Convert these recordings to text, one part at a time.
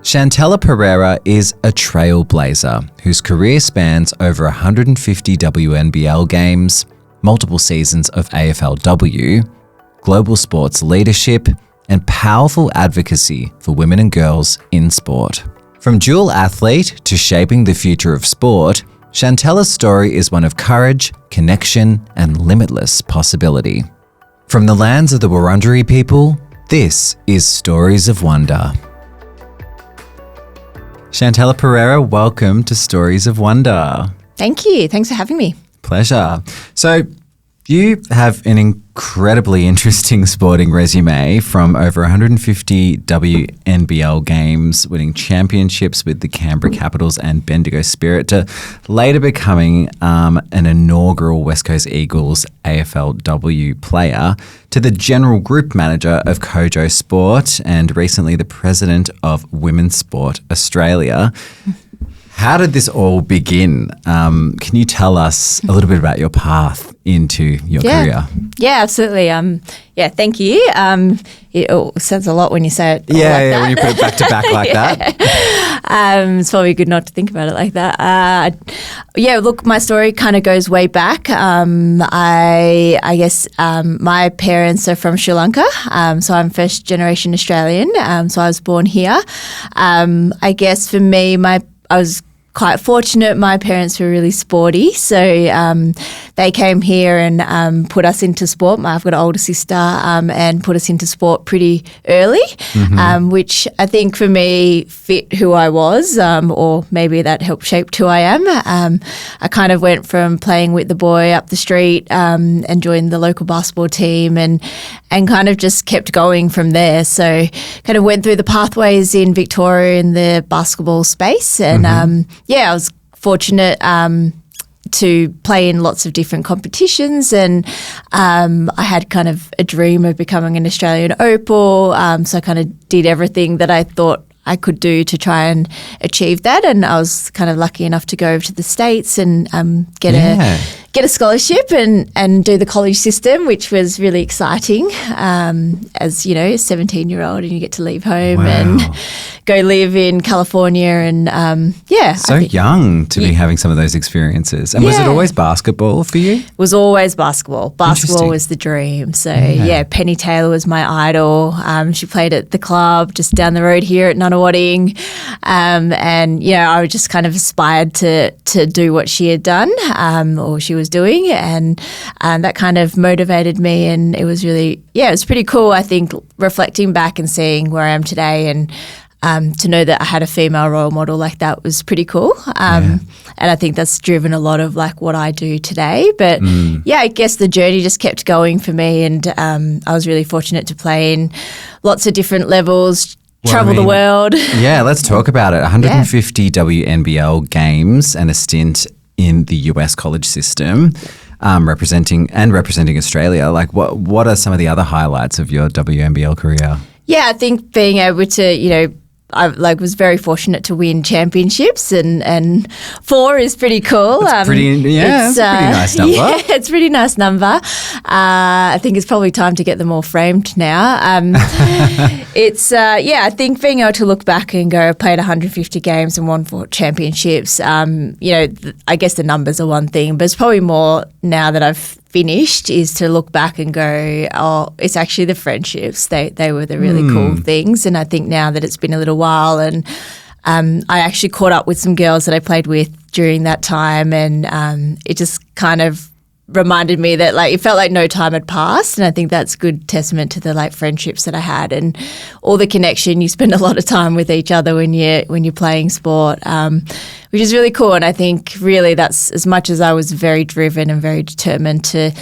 Chantella Perera is a trailblazer whose career spans over 150 WNBL games, multiple seasons of AFLW, global sports leadership, and powerful advocacy for women and girls in sport. From dual athlete to shaping the future of sport, Chantella's story is one of courage, connection, and limitless possibility. From the lands of the Wurundjeri people, this is Stories of Wonder. Chantella Perera, welcome to Stories of Wonder. Thank you. Thanks for having me. Pleasure. So you have an incredibly interesting sporting resume, from over 150 WNBL games, winning championships with the Canberra Capitals and Bendigo Spirit, to later becoming an inaugural West Coast Eagles AFLW player, to the general group manager of KOJO Sport and recently the president of Women's Sport Australia. How did this all begin? Can you tell us a little bit about your path into your career? Yeah, absolutely. Thank you. It says a lot when you say it. When you put it back to back like that. It's probably good not to think about it like that. Look, my story kind of goes way back. I guess my parents are from Sri Lanka, so I'm first generation Australian. So I was born here. I guess for me, I was quite fortunate. My parents were really sporty, so they came here and put us into sport. I've got an older sister and put us into sport pretty early, which I think for me fit who I was, or maybe that helped shape who I am. I kind of went from playing with the boy up the street and joined the local basketball team and kind of just kept going from there. So kind of went through the pathways in Victoria in the basketball space and I was fortunate to play in lots of different competitions and I had kind of a dream of becoming an Australian Opal, so I kind of did everything that I thought I could do to try and achieve that, and I was kind of lucky enough to go over to the States and get a scholarship and do the college system, which was really exciting. As you know, a 17-year-old, and you get to leave home and go live in California, and young to be having some of those experiences. And was it always basketball for you? It was always basketball. Basketball was the dream. So Penny Taylor was my idol. She played at the club just down the road here at Nunawading. I just kind of aspired to do what she had done, or she was doing, and that kind of motivated me, and it was really, it was pretty cool, I think, reflecting back and seeing where I am today, and to know that I had a female role model like that was pretty cool. And I think that's driven a lot of like what I do today. But I guess the journey just kept going for me, and I was really fortunate to play in lots of different levels, travel the world. Yeah, let's talk about it. 150 WNBL games and a stint in the US college system, representing Australia. Like, what are some of the other highlights of your WNBL career? Yeah, I think being able to, I was very fortunate to win championships, and 4 is pretty cool. It's a pretty nice number. Yeah, it's a pretty nice number. I think it's probably time to get them all framed now. I think being able to look back and go, I played 150 games and won 4 championships. I guess the numbers are one thing, but it's probably more now that I've finished is to look back and go, oh, it's actually the friendships. They were the really cool things. And I think now that it's been a little while, and I actually caught up with some girls that I played with during that time, and it just kind of reminded me that it felt like no time had passed, and I think that's good testament to the friendships that I had and all the connection. You spend a lot of time with each other when you're playing sport, which is really cool. And I think really that's, as much as I was very driven and very determined to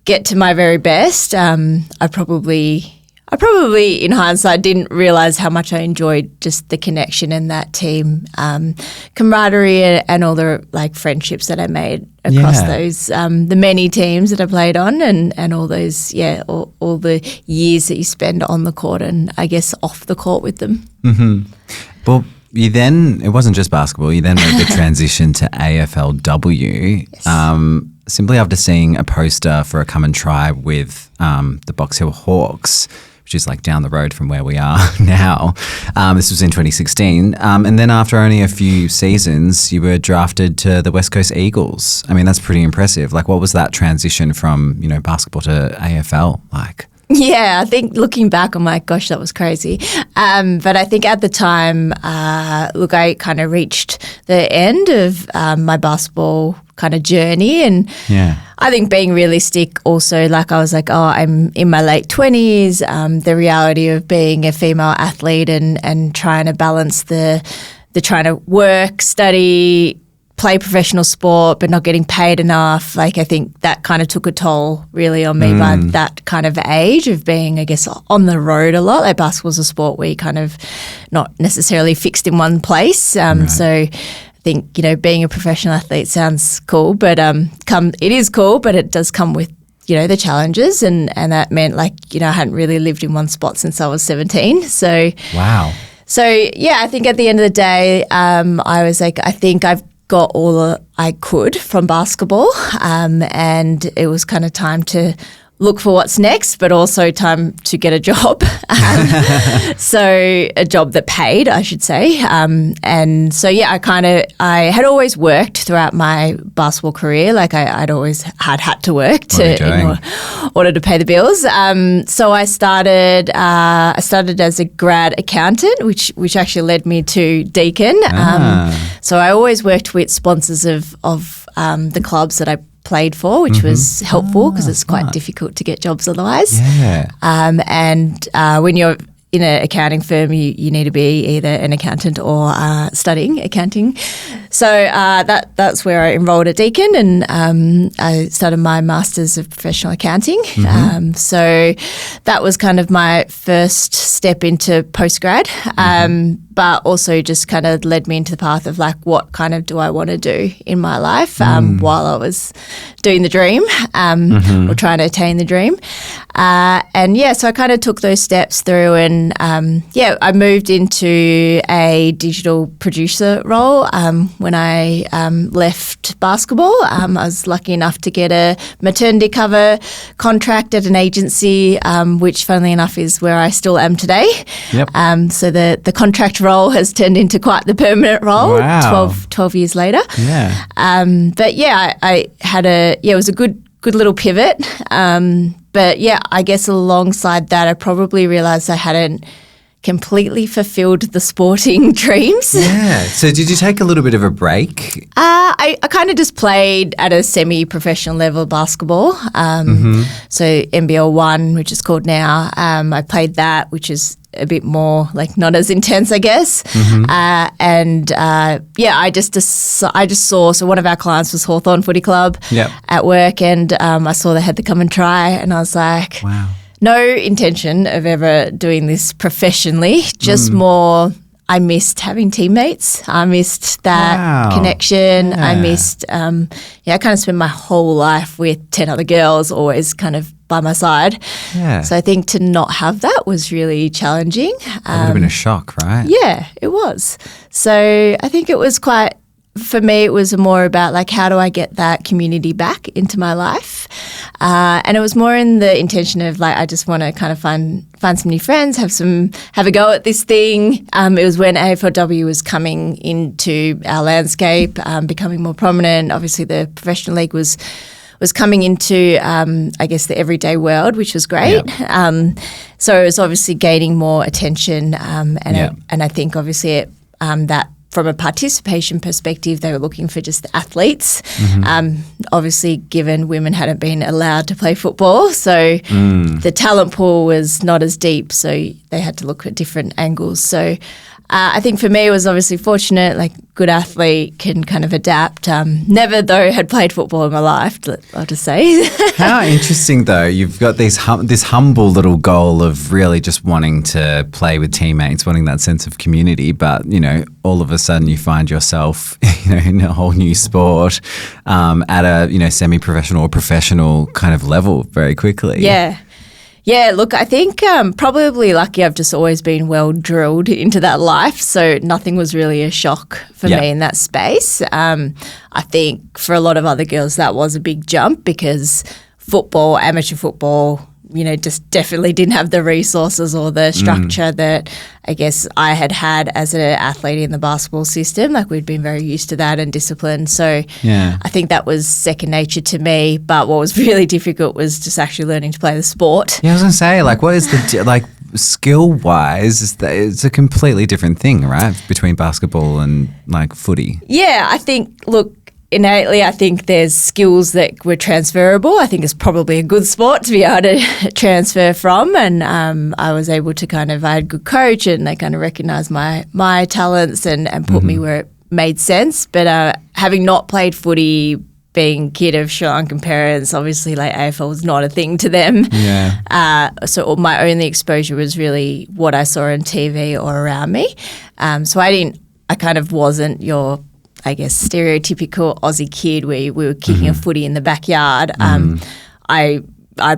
get to my very best, I probably in hindsight didn't realise how much I enjoyed just the connection and that team camaraderie and all the friendships that I made across those the many teams that I played on, and all those all the years that you spend on the court and I guess off the court with them. Well, it wasn't just basketball, you then made the transition to AFLW. Yes. Simply after seeing a poster for a Come and Try with the Box Hill Hawks, which is like down the road from where we are now. This was in 2016. And then after only a few seasons, you were drafted to the West Coast Eagles. I mean, that's pretty impressive. Like, what was that transition from, basketball to AFL like? Yeah, I think looking back, I'm like, gosh, that was crazy. But I think at the time, I kind of reached the end of my basketball kind of journey. And I think being realistic also, like I was like, I'm in my late 20s, the reality of being a female athlete and trying to balance the trying to work, study, play professional sport but not getting paid enough. Like I think that kind of took a toll really on me by that kind of age of being, I guess, on the road a lot. Like basketball's a sport where you kind of not necessarily fixed in one place. So I think, being a professional athlete sounds cool, but it is cool, but it does come with the challenges, and that meant I hadn't really lived in one spot since I was 17. So wow. So I think at the end of the day, I was like, I think I've got all I could from basketball, and it was kind of time to look for what's next, but also time to get a job. So a job that paid, I should say. And so, I had always worked throughout my basketball career. Like I'd always had to work in order to pay the bills. So I started as a grad accountant, which actually led me to Deakin. So I always worked with sponsors of the clubs that I played for, which was helpful because it's quite difficult to get jobs otherwise. Yeah. And when you're in an accounting firm, you need to be either an accountant or studying accounting. So that's where I enrolled at Deakin, and I started my Masters of Professional Accounting. So that was kind of my first step into postgrad, but also just kind of led me into the path of like, what kind of do I want to do in my life while I was doing the dream or trying to attain the dream. So I kind of took those steps through, and I moved into a digital producer role when I left basketball. I was lucky enough to get a maternity cover contract at an agency, which funnily enough is where I still am today. Yep. So the contract role has turned into quite the permanent role. Wow. 12 years later. Yeah. I had it was a good little pivot. I guess alongside that, I probably realised I hadn't completely fulfilled the sporting dreams. Yeah. So did you take a little bit of a break? I kind of just played at a semi-professional level basketball. So NBL 1, which is called now, I played that, which is a bit more like not as intense, I guess. I just saw, so one of our clients was Hawthorn Footy Club at work, and I saw they had the Come and Try, and I was like, wow. No intention of ever doing this professionally, just more I missed having teammates. I missed that connection. Yeah. I missed, I kind of spent my whole life with 10 other girls, always kind of by my side. Yeah. So I think to not have that was really challenging. That would have been a shock, right? Yeah, it was. So I think it was quite, for me, it was more about like, how do I get that community back into my life? And it was more in the intention of like, I just want to kind of find some new friends, have a go at this thing. It was when AFLW was coming into our landscape, becoming more prominent. Obviously, the professional league was coming into, I guess, the everyday world, which was great. Yep. So it was obviously gaining more attention, and I think obviously that from a participation perspective, they were looking for just athletes. Obviously, given women hadn't been allowed to play football, so the talent pool was not as deep, so they had to look at different angles. So I think for me, it was obviously fortunate, like good athlete, can kind of adapt. Never, though, had played football in my life, I'll just say. How interesting, though. You've got this humble little goal of really just wanting to play with teammates, wanting that sense of community. But, all of a sudden you find yourself, in a whole new sport at a, semi-professional or professional kind of level very quickly. Yeah. Yeah, look, I think probably lucky I've just always been well drilled into that life, so nothing was really a shock for me in that space. I think for a lot of other girls that was a big jump because football, amateur football, just definitely didn't have the resources or the structure that I guess I had as an athlete in the basketball system. Like we'd been very used to that and disciplined. So I think that was second nature to me. But what was really difficult was just actually learning to play the sport. Yeah, I was going to say, like, what is the skill-wise, it's a completely different thing, right, between basketball and, like, footy? Yeah, I think, look, innately, I think there's skills that were transferable. I think it's probably a good sport to be able to transfer from. And I was able to I had a good coach and they kind of recognised my talents and put me where it made sense. But having not played footy, being a kid of Sri Lankan parents, obviously like AFL was not a thing to them. Yeah. So my only exposure was really what I saw on TV or around me. So I kind of wasn't your, I guess, stereotypical Aussie kid where we were kicking a footy in the backyard. I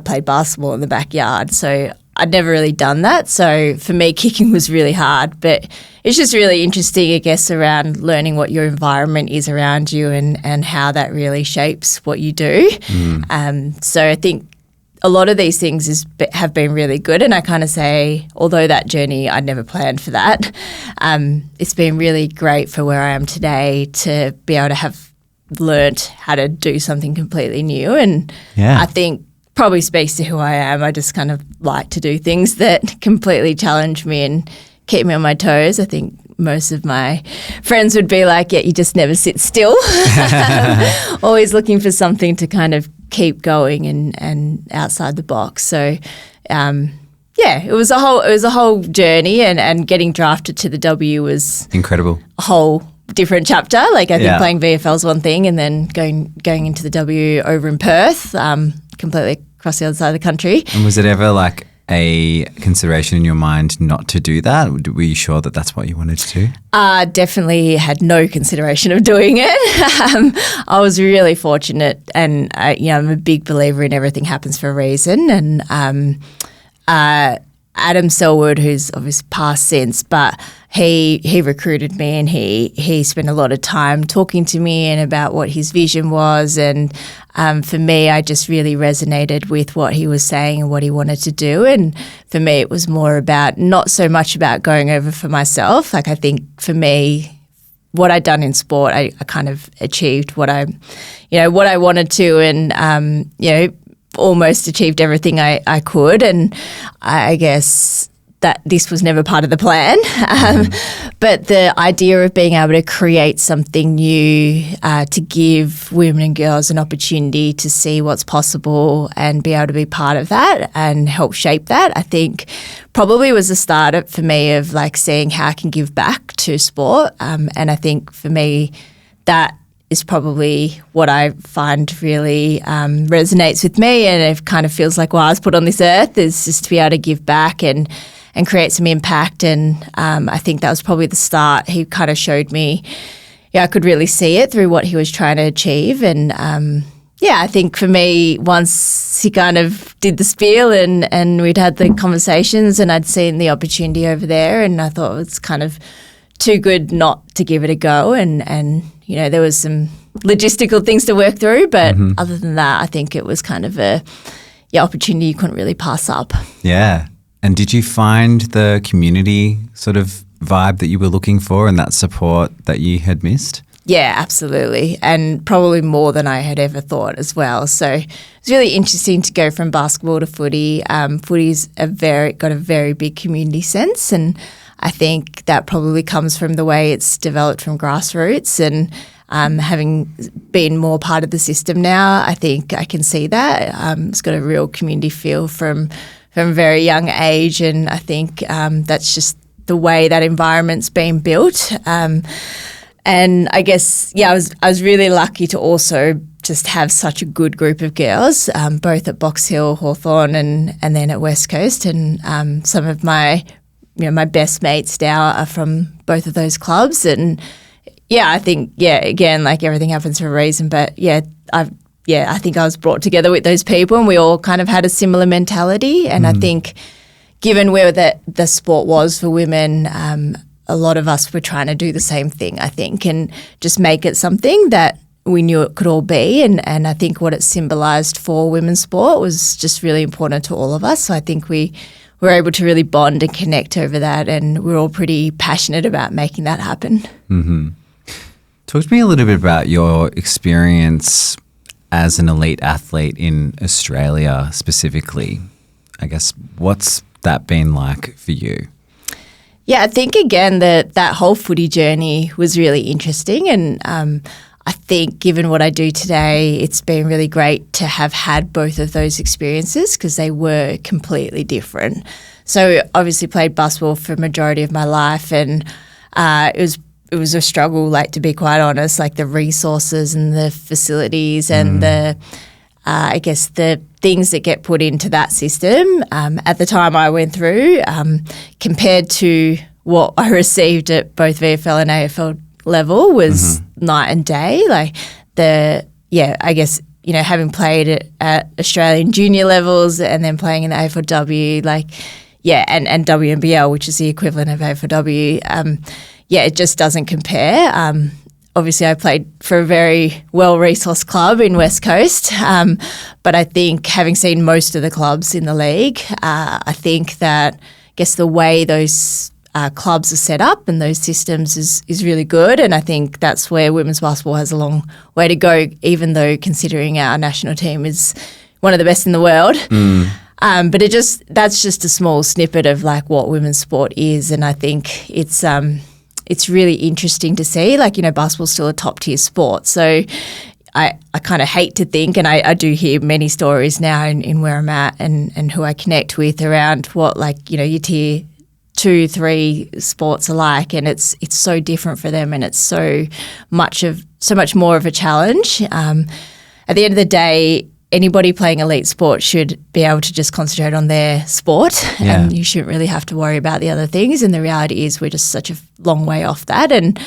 played basketball in the backyard, so I'd never really done that. So for me, kicking was really hard. But it's just really interesting, I guess, around learning what your environment is around you and how that really shapes what you do. So I think a lot of these things have been really good. And I kind of say, although that journey, I'd never planned for that, it's been really great for where I am today to be able to have learnt how to do something completely new. And I think probably speaks to who I am. I just kind of like to do things that completely challenge me and keep me on my toes. I think most of my friends would be like, yeah, you just never sit still. Always looking for something to kind of keep going and outside the box. So, it was a whole journey and getting drafted to the W was incredible. A whole different chapter. Like I think playing VFL is one thing and then going into the W over in Perth, completely across the other side of the country. And was it ever like a consideration in your mind not to do that? Were you sure that that's what you wanted to do? Definitely had no consideration of doing it. I was really fortunate and, I'm a big believer in everything happens for a reason. And Adam Selwood, who's obviously passed since, but he recruited me and he spent a lot of time talking to me and about what his vision was. And for me, I just really resonated with what he was saying and what he wanted to do. And for me, it was more about not so much about going over for myself. Like I think for me, what I'd done in sport, I kind of achieved what I wanted to and, almost achieved everything I could. And I guess that this was never part of the plan. But the idea of being able to create something new to give women and girls an opportunity to see what's possible and be able to be part of that and help shape that, I think probably was the start for me of like seeing how I can give back to sport. And I think for me that is probably what I find really resonates with me, and it kind of feels like, I was put on this earth is just to be able to give back and create some impact. And I think that was probably the start. He kind of showed me, I could really see it through what he was trying to achieve. And I think for me, once he kind of did the spiel and we'd had the conversations and I'd seen the opportunity over there, and I thought it was kind of too good not to give it a go. And there was some logistical things to work through, but other than that, I think it was kind of a opportunity you couldn't really pass up. Yeah. And did you find the community sort of vibe that you were looking for and that support that you had missed? Yeah, absolutely. And probably more than I had ever thought as well. So it's really interesting to go from basketball to footy. Footy's got a very big community sense, and I think that probably comes from the way it's developed from grassroots. And having been more part of the system now, I think I can see that. It's got a real community feel from a very young age, and I think that's just the way that environment's been built. And I guess, I was really lucky to also just have such a good group of girls, both at Box Hill, Hawthorn, and then at West Coast. And some of my my best mates now are from both of those clubs. And I think, again, like everything happens for a reason, but I think I was brought together with those people and we all kind of had a similar mentality. And I think given where the sport was for women, a lot of us were trying to do the same thing, I think, and just make it something that we knew it could all be. And I think what it symbolised for women's sport was just really important to all of us. So I think we were able to really bond and connect over that, and we're all pretty passionate about making that happen. Mm-hmm. Talk to me a little bit about your experience as an elite athlete in Australia specifically. I guess, what's that been like for you? Yeah, I think, again, that whole footy journey was really interesting, and I think given what I do today, it's been really great to have had both of those experiences because they were completely different. So obviously played basketball for a majority of my life, and it was a struggle, like, to be quite honest, like the resources and the facilities and the I guess the things that get put into that system at the time I went through compared to what I received at both VFL and AFL level was night and day. Like I guess, having played at Australian junior levels and then playing in the AFLW, and WNBL, which is the equivalent of AFLW, it just doesn't compare. Obviously, I played for a very well-resourced club in West Coast, but I think having seen most of the clubs in the league, I think that the way those clubs are set up and those systems is really good, and I think that's where women's basketball has a long way to go, even though considering our national team is one of the best in the world. But that's just a small snippet of like what women's sport is, and I think it's really interesting to see, basketball's still a top tier sport. So I kind of hate to think, and I do hear many stories now in where I'm at and who I connect with around what your tier 2, 3 sports are like, and it's so different for them, and it's so much more of a challenge. At the end of the day, anybody playing elite sport should be able to just concentrate on their sport, and you shouldn't really have to worry about the other things. And the reality is we're just such a long way off that. And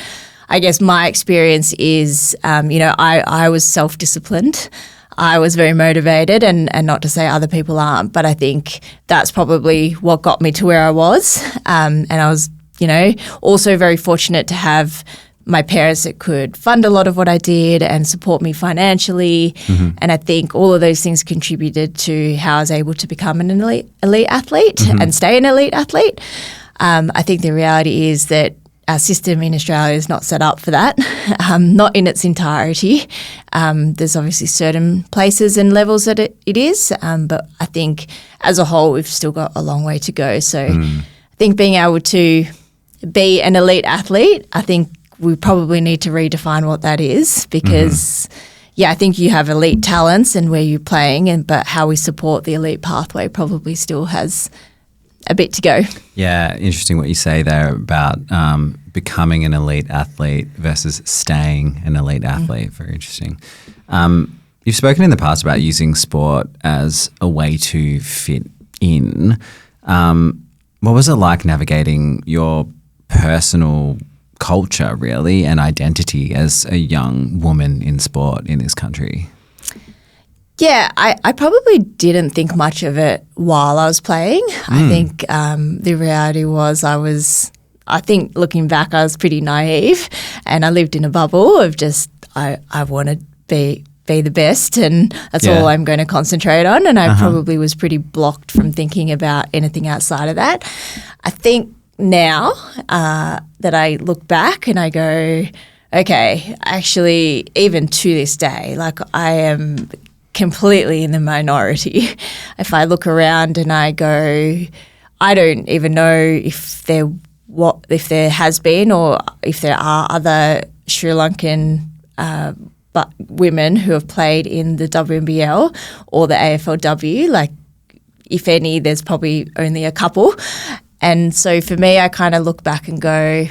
I guess my experience is, I was self-disciplined. I was very motivated, and not to say other people aren't, but I think that's probably what got me to where I was. And I was, also very fortunate to have my parents that could fund a lot of what I did and support me financially. And I think all of those things contributed to how I was able to become an elite athlete and stay an elite athlete. I think the reality is that our system in Australia is not set up for that, not in its entirety. There's obviously certain places and levels that it is, but I think as a whole we've still got a long way to go. So I think being able to be an elite athlete, I think we probably need to redefine what that is, because I think you have elite talents and where you're playing, but how we support the elite pathway probably still has a bit to go. Yeah, interesting what you say there about becoming an elite athlete versus staying an elite athlete. Very interesting. You've spoken in the past about using sport as a way to fit in. What was it like navigating your personal culture, really, and identity as a young woman in sport in this country? Yeah, I probably didn't think much of it while I was playing. I think the reality was I think looking back, I was pretty naive, and I lived in a bubble of just I want to be the best, and that's all I'm going to concentrate on, and I probably was pretty blocked from thinking about anything outside of that. I think now that I look back and I go, okay, actually, even to this day, I am completely in the minority. If I look around and I go, I don't even know if there has been or if there are other Sri Lankan women who have played in the WNBL or the AFLW. If any, there's probably only a couple. And so for me, I kind of look back and go,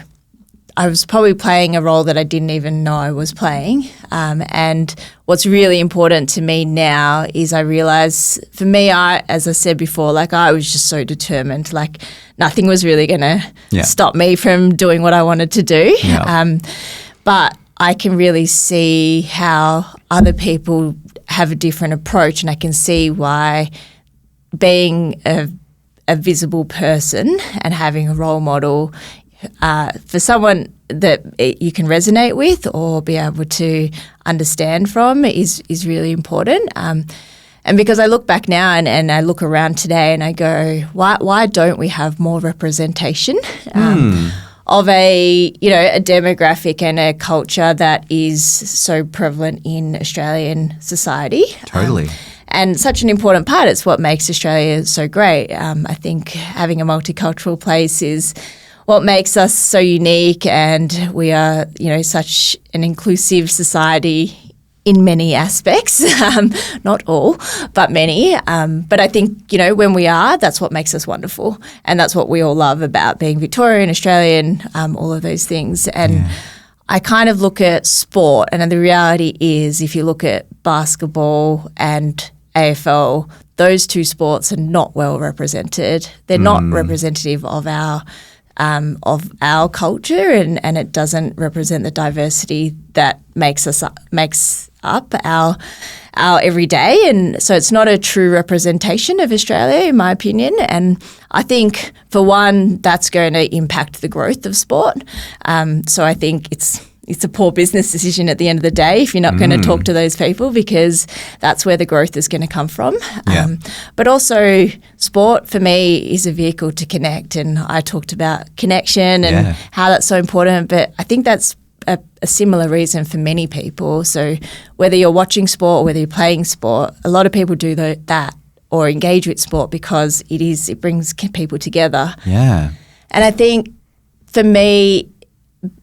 I was probably playing a role that I didn't even know I was playing. And what's really important to me now is I realise, for me, as I said before, I was just so determined. Nothing was really going to stop me from doing what I wanted to do. Yeah. But I can really see how other people have a different approach, and I can see why being a visible person and having a role model for someone you can resonate with or be able to understand from is really important. And because I look back now and I look around today and I go, why don't we have more representation of a demographic and a culture that is so prevalent in Australian society? Totally. And such an important part. It's what makes Australia so great. I think having a multicultural place is what makes us so unique, and we are, such an inclusive society in many aspects, not all, but many. But I think, when we are, that's what makes us wonderful. And that's what we all love about being Victorian, Australian, all of those things. And I kind of look at sport, and the reality is if you look at basketball and AFL, those two sports are not well represented. They're not representative of our culture, and it doesn't represent the diversity that makes up our everyday. And so it's not a true representation of Australia, in my opinion. And I think, for one, that's going to impact the growth of sport. So I think it's a poor business decision at the end of the day if you're not going to talk to those people, because that's where the growth is going to come from. But also, sport for me is a vehicle to connect, and I talked about connection and how that's so important, but I think that's a similar reason for many people. So whether you're watching sport or whether you're playing sport, a lot of people do that or engage with sport because it brings people together. Yeah. And I think for me,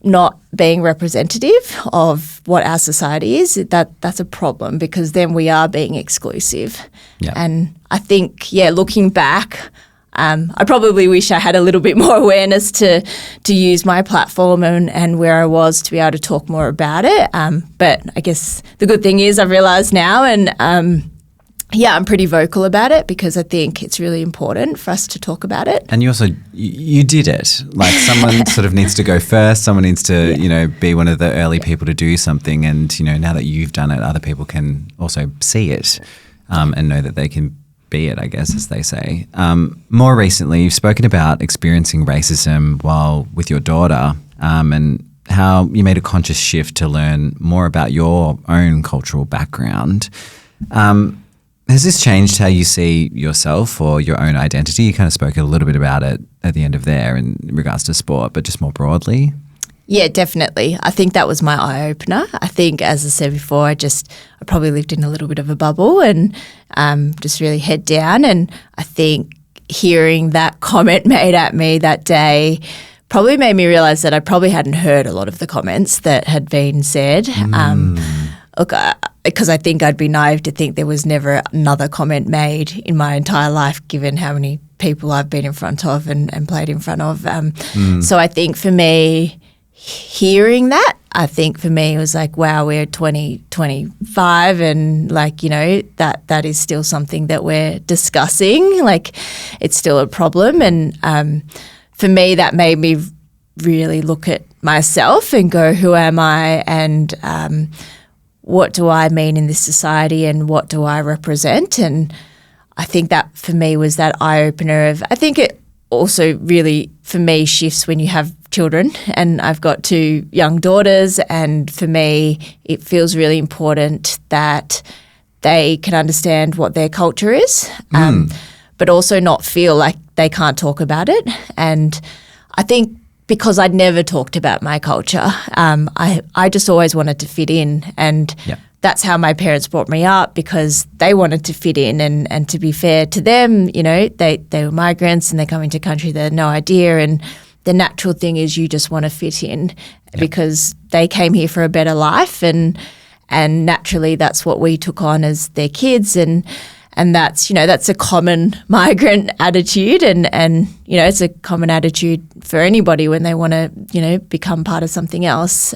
not being representative of what our society is, that's a problem, because then we are being exclusive. Yeah. And I think, looking back, I probably wish I had a little bit more awareness to use my platform and where I was to be able to talk more about it. But I guess the good thing is I've realised now, and I'm pretty vocal about it because I think it's really important for us to talk about it. And you did it. Like, someone sort of needs to go first. Someone needs to, be one of the early people to do something. And, now that you've done it, other people can also see it and know that they can be it, I guess, as they say. More recently, you've spoken about experiencing racism while with your daughter and how you made a conscious shift to learn more about your own cultural background. Has this changed how you see yourself or your own identity? You kind of spoke a little bit about it at the end of there in regards to sport, but just more broadly. Yeah, definitely. I think that was my eye-opener. I think, as I said before, I probably lived in a little bit of a bubble and just really head down. And I think hearing that comment made at me that day probably made me realise that I probably hadn't heard a lot of the comments that had been said. Because I think I'd be naive to think there was never another comment made in my entire life, given how many people I've been in front of and played in front of. So I think for me, hearing that, I think for me it was like, wow, we're 2025 and that is still something that we're discussing. Like, it's still a problem. And for me, that made me really look at myself and go, who am I? And what do I mean in this society and what do I represent? And I think that for me was that eye-opener of, I think it also really for me shifts when you have children, and I've got 2 young daughters, and for me it feels really important that they can understand what their culture is, but also not feel like they can't talk about it. And I think because I'd never talked about my culture, I just always wanted to fit in, and that's how my parents brought me up, because they wanted to fit in. And to be fair to them, they were migrants and they're coming to a country they had no idea, and the natural thing is you just want to fit in because they came here for a better life, and naturally that's what we took on as their kids, and that's that's a common migrant attitude, and it's a common attitude for anybody when they want to become part of something else.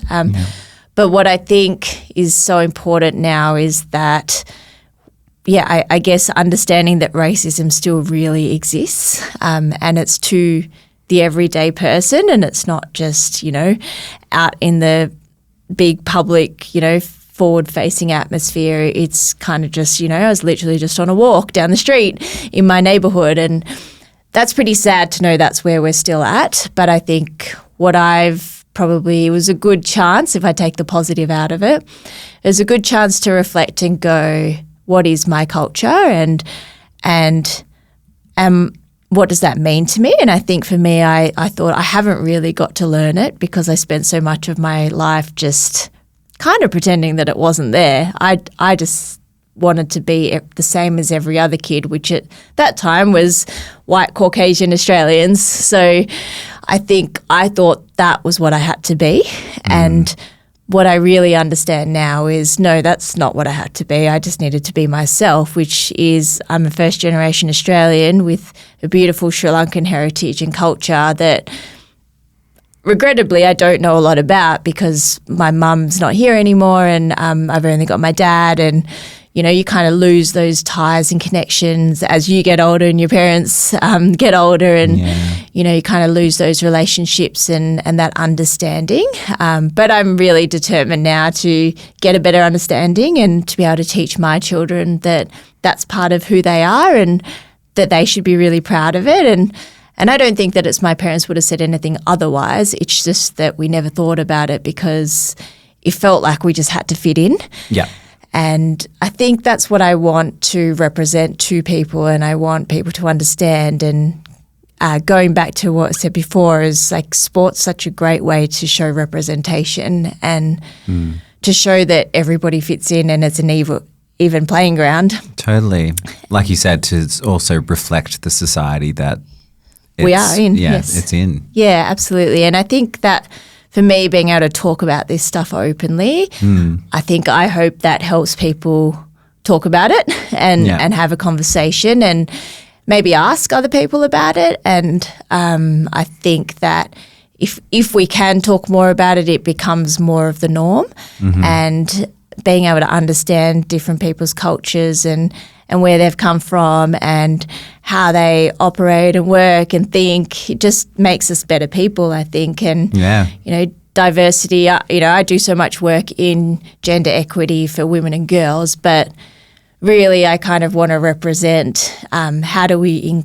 But what I think is so important now is that I guess understanding that racism still really exists, and it's to the everyday person, and it's not just out in the big public forward-facing atmosphere. It's kind of just I was literally just on a walk down the street in my neighbourhood, and that's pretty sad to know that's where we're still at. But I think what I've probably it was a good chance, if I take the positive out of it, it was a good chance to reflect and go, what is my culture and what does that mean to me? And I think for me, I thought I haven't really got to learn it because I spent so much of my life just kind of pretending that it wasn't there. I just wanted to be the same as every other kid, which at that time was white Caucasian Australians. So I think I thought that was what I had to be. And what I really understand now is, no, that's not what I had to be. I just needed to be myself, which is I'm a first generation Australian with a beautiful Sri Lankan heritage and culture that regrettably I don't know a lot about because my mum's not here anymore and I've only got my dad, and you know, you kind of lose those ties and connections as you get older and your parents get older, and you know, you kind of lose those relationships and that understanding. But I'm really determined now to get a better understanding and to be able to teach my children that that's part of who they are and that they should be really proud of it. And I don't think that it's my parents would have said anything otherwise. It's just that we never thought about it because it felt like we just had to fit in. Yeah. And I think that's what I want to represent to people, and I want people to understand. And going back to what I said before is like sport's such a great way to show representation and to show that everybody fits in and it's an even playing ground. Totally. Like you said, to also reflect the society that we are in. Yeah, yes. it's in. Yeah, absolutely. And I think that for me, being able to talk about this stuff openly, I hope that helps people talk about it and have a conversation and maybe ask other people about it. And I think that if we can talk more about it, it becomes more of the norm. And being able to understand different people's cultures and where they've come from and how they operate and work and think, it just makes us better people, I think. And, you know, diversity, you know, I do so much work in gender equity for women and girls, but really I kind of want to represent how do we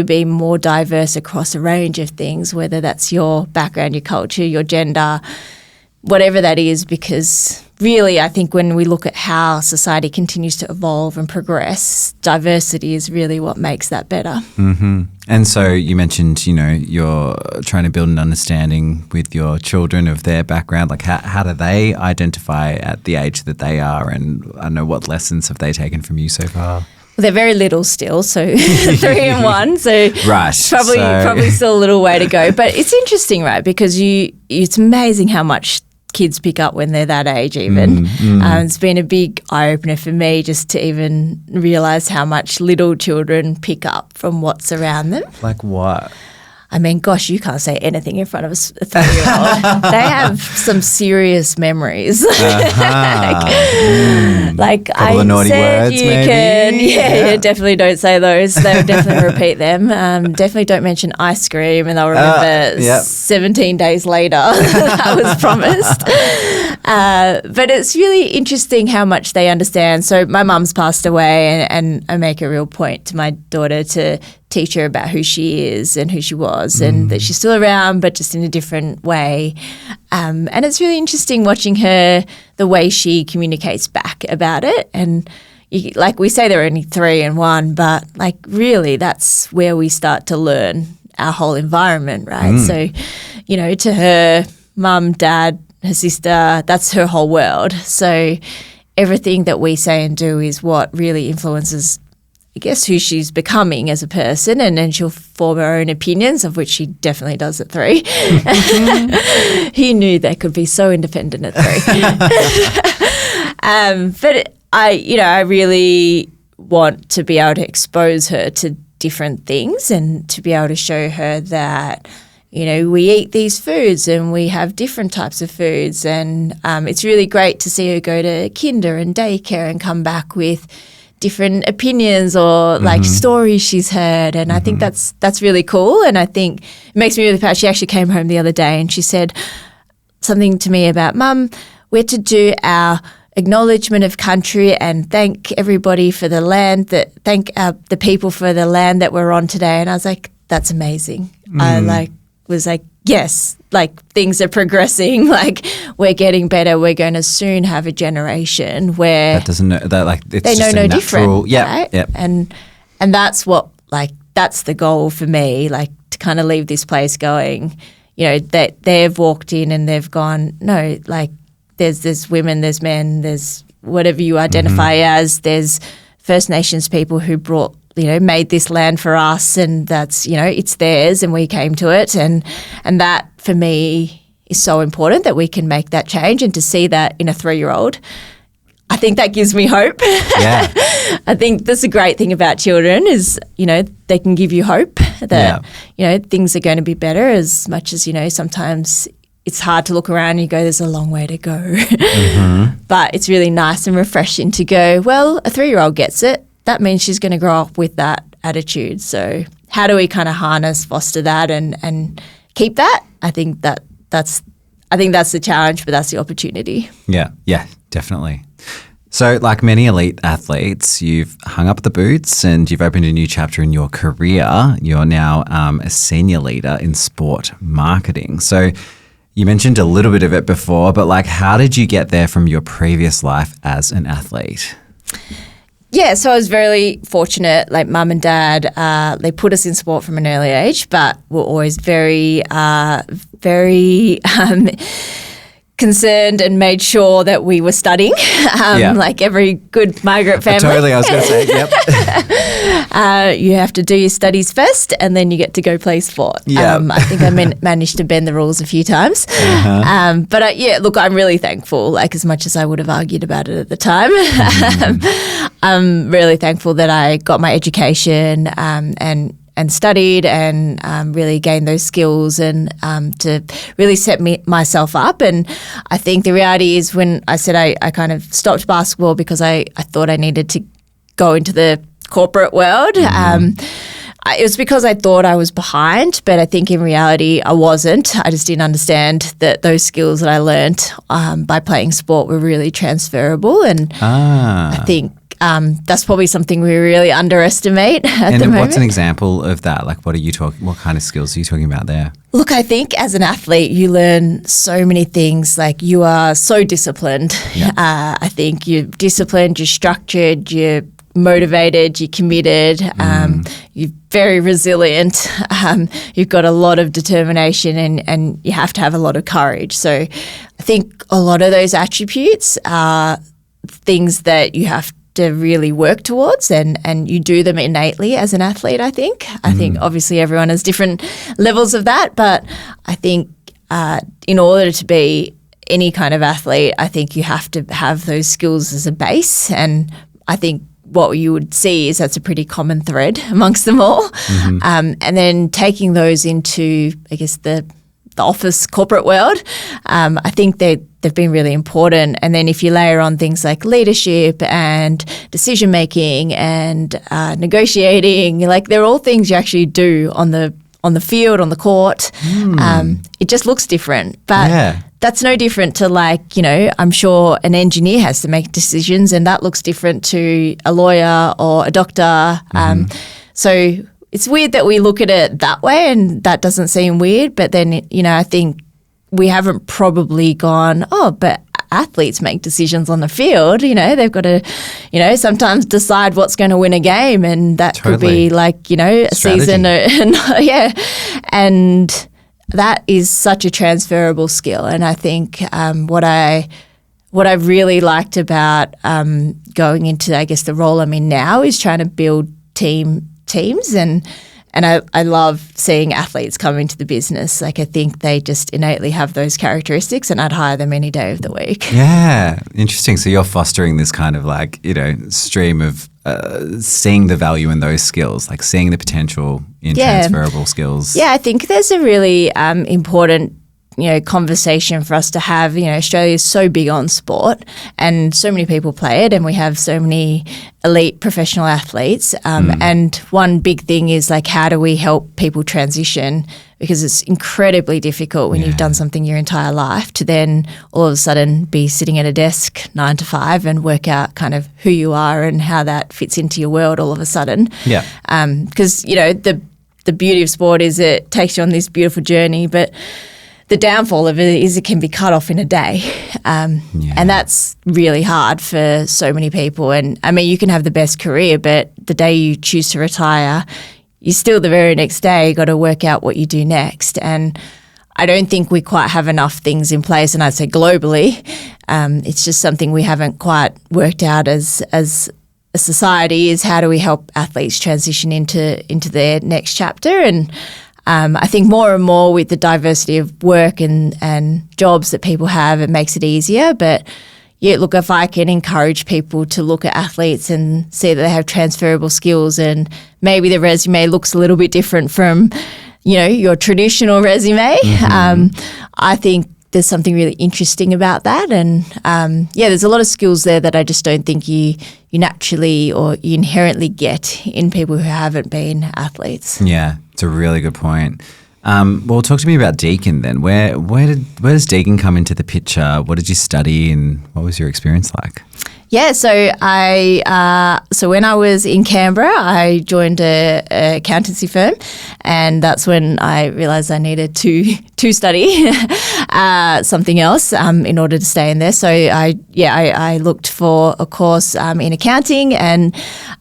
be more diverse across a range of things, whether that's your background, your culture, your gender, whatever that is, because really I think when we look at how society continues to evolve and progress, diversity is really what makes that better. And so you mentioned, you know, you're trying to build an understanding with your children of their background. Like how do they identify at the age that they are, and I don't know, what lessons have they taken from you so far? Well, they're very little still, so 3 and 1, so probably still a little way to go. But it's interesting, right, because it's amazing how much kids pick up when they're that age even. It's been a big eye-opener for me just to even realise how much little children pick up from what's around them. Like what? I mean, gosh, you can't say anything in front of a 3-year-old. They have some serious memories. Like couple of naughty words, you maybe? can, yeah, definitely don't say those. They'll definitely repeat them. Definitely don't mention ice cream, and they'll remember 17 days later that was promised. But it's really interesting how much they understand. So my mum's passed away, and I make a real point to my daughter to teach her about who she is and who she was, and that she's still around but just in a different way. And it's really interesting watching her, the way she communicates back about it. And like we say, they're only 3 and 1, but like really that's where we start to learn our whole environment, right? So, you know, to her, mum, dad, her sister, that's her whole world. So everything that we say and do is what really influences, I guess, who she's becoming as a person, and then she'll form her own opinions, of which she definitely does at 3. He knew they could be so independent at 3. But I really want to be able to expose her to different things and to be able to show her that, you know, we eat these foods and we have different types of foods, and it's really great to see her go to kinder and daycare and come back with different opinions or like stories she's heard, and I think that's really cool, and I think it makes me really proud. She actually came home the other day and she said something to me about, Mum, we're to do our acknowledgement of country and thank everybody for the land, thank the people for the land that we're on today. And I was like, that's amazing. I was like, yes, like things are progressing, like we're getting better. We're going to soon have a generation where that doesn't know that, like, it's they just know a no natural, different, yeah, right? yep. And that's what, like, that's the goal for me, like to kind of leave this place going, you know, that they've walked in and they've gone, no, like there's women, there's men, there's whatever you identify as, there's First Nations people who brought, you know, made this land for us, and that's, you know, it's theirs and we came to it. And that for me is so important, that we can make that change, and to see that in a 3-year-old, I think that gives me hope. Yeah. I think that's a great thing about children is, you know, they can give you hope that, you know, things are going to be better, as much as, you know, sometimes it's hard to look around and you go, there's a long way to go. But it's really nice and refreshing to go, well, a 3-year-old gets it. That means she's going to grow up with that attitude. So how do we kind of harness, foster that and keep that? I think that's the challenge, but that's the opportunity. Yeah, definitely. So like many elite athletes, you've hung up the boots and you've opened a new chapter in your career. You're now a senior leader in sport marketing. So you mentioned a little bit of it before, but like, how did you get there from your previous life as an athlete? Yeah, so I was very fortunate. Like mum and dad, they put us in sport from an early age, but were always very concerned and made sure that we were studying, like every good migrant family. Totally, I was going to say, yep. You have to do your studies first and then you get to go play sport. I think I managed to bend the rules a few times. But look, I'm really thankful, like as much as I would have argued about it at the time. I'm really thankful that I got my education and studied and really gained those skills and to really set myself up. And I think the reality is, when I said I kind of stopped basketball because I thought I needed to go into the corporate world, it was because I thought I was behind, but I think in reality I wasn't. I just didn't understand that those skills that I learnt by playing sport were really transferable. And I think that's probably something we really underestimate at the moment. What's an example of that? Like, what kind of skills are you talking about there? Look, I think as an athlete, you learn so many things. Like, you are so disciplined. Yep. I think you're disciplined, you're structured, you're motivated, you're committed, you're very resilient, you've got a lot of determination and you have to have a lot of courage. So I think a lot of those attributes are things that you have to really work towards, and you do them innately as an athlete, I think. I think obviously everyone has different levels of that, but I think in order to be any kind of athlete, I think you have to have those skills as a base, and I think what you would see is that's a pretty common thread amongst them all. And then taking those into, I guess, the office corporate world, I think they've been really important. And then if you layer on things like leadership and decision making and negotiating, like they're all things you actually do on the field, on the court. It just looks different, but that's no different to, like, you know, I'm sure an engineer has to make decisions and that looks different to a lawyer or a doctor. So it's weird that we look at it that way, and that doesn't seem weird. But then, you know, I think we haven't probably gone, but athletes make decisions on the field. You know, they've got to, you know, sometimes decide what's going to win a game, and that could be like, you know, a season. And that is such a transferable skill. And I think what I really liked about going into, I guess, the role I'm in now is trying to build teams, and I love seeing athletes come into the business. Like, I think they just innately have those characteristics, and I'd hire them any day of the week. Yeah, interesting. So you're fostering this kind of, like, you know, stream of seeing the value in those skills, like seeing the potential in transferable skills. Yeah, I think there's a really important, you know, conversation for us to have. You know, Australia is so big on sport and so many people play it, and we have so many elite professional athletes. And one big thing is, like, how do we help people transition? Because it's incredibly difficult when you've done something your entire life to then all of a sudden be sitting at a desk 9 to 5 and work out kind of who you are and how that fits into your world all of a sudden. Because, you know, the the beauty of sport is it takes you on this beautiful journey, but the downfall of it is it can be cut off in a day. And that's really hard for so many people. And I mean, you can have the best career, but the day you choose to retire, you still the very next day got to work out what you do next. And I don't think we quite have enough things in place, and I'd say globally, it's just something we haven't quite worked out as a society, is how do we help athletes transition into their next chapter. And I think more and more with the diversity of work and jobs that people have, it makes it easier. But yeah, look, if I can encourage people to look at athletes and see that they have transferable skills, and maybe the resume looks a little bit different from, you know, your traditional resume, I think there's something really interesting about that. And there's a lot of skills there that I just don't think you naturally or you inherently get in people who haven't been athletes. Yeah, it's a really good point. Well, talk to me about Deakin then. Where does Deakin come into the picture? What did you study, and what was your experience like? Yeah, so when I was in Canberra, I joined a accountancy firm, and that's when I realised I needed to study something else in order to stay in there. So I looked for a course in accounting, and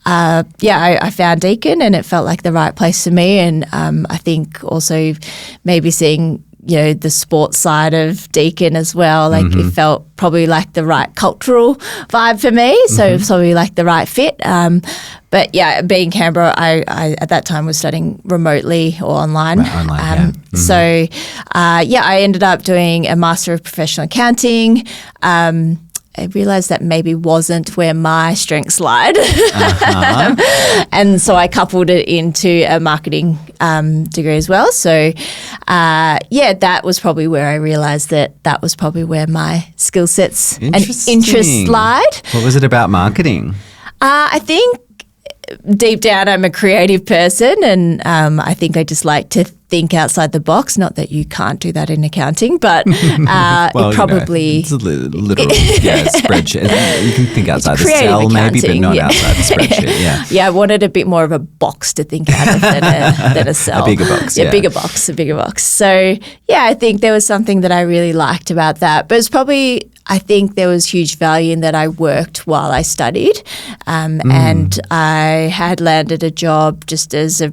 I found Deakin, and it felt like the right place for me. And I think also maybe seeing, you know, the sports side of Deakin as well. Like it felt probably like the right cultural vibe for me. So it was probably like the right fit. But yeah, being Canberra, I at that time was studying remotely or online. So I ended up doing a Master of Professional Accounting. I realised that maybe wasn't where my strengths lied. And so I coupled it into a marketing degree as well. So, that was probably where I realised that was probably where my skill sets and interests lied. What was it about marketing? I think deep down I'm a creative person, and I think I just like to think outside the box. Not that you can't do that in accounting, but it probably... it's a literal spreadsheet. You can think outside the cell maybe, but not outside the spreadsheet. Yeah, I wanted a bit more of a box to think out of than a cell. A bigger box, a bigger box. So, I think there was something that I really liked about that. But it's probably... I think there was huge value in that I worked while I studied, and I had landed a job just as a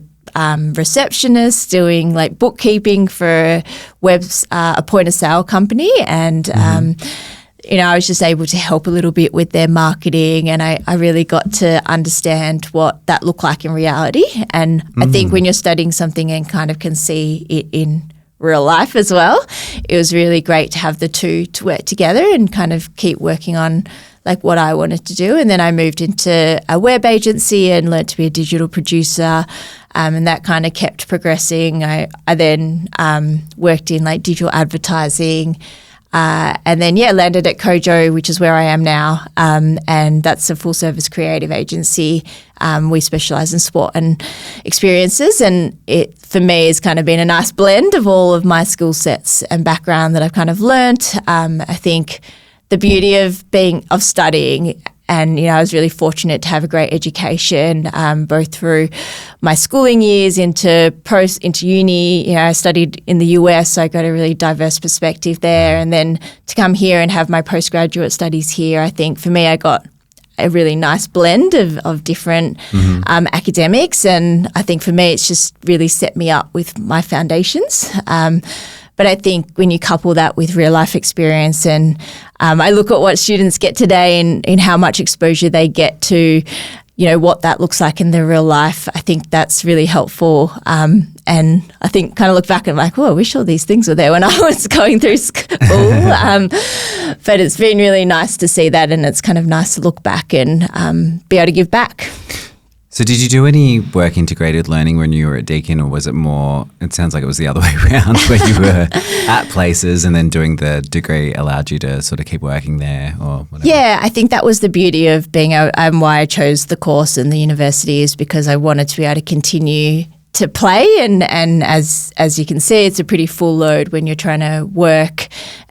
receptionist doing like bookkeeping for a point of sale company, and I was just able to help a little bit with their marketing, and I really got to understand what that looked like in reality. And I think when you're studying something and kind of can see it in real life as well, it was really great to have the two to work together and kind of keep working on like what I wanted to do. And then I moved into a web agency and learned to be a digital producer, and that kind of kept progressing. I then worked in like digital advertising, and then landed at KOJO, which is where I am now, and that's a full service creative agency. We specialise in sport and experiences, and it for me has kind of been a nice blend of all of my skill sets and background that I've kind of learnt. I think the beauty of studying, and I was really fortunate to have a great education, both through my schooling years into uni. I studied in the US, so I got a really diverse perspective there, and then to come here and have my postgraduate studies here, I think for me I got a really nice blend of different academics, and I think for me it's just really set me up with my foundations. But I think when you couple that with real life experience, and I look at what students get today and in how much exposure they get to, what that looks like in their real life, I think that's really helpful. And I think kind of look back and I'm like, I wish all these things were there when I was going through school. But it's been really nice to see that, and it's kind of nice to look back and be able to give back. So did you do any work integrated learning when you were at Deakin, or was it more, it sounds like it was the other way around, where you were at places and then doing the degree allowed you to sort of keep working there or whatever? Yeah, I think that was the beauty of being why I chose the course in the university, is because I wanted to be able to continue to play, and as you can see, it's a pretty full load when you're trying to work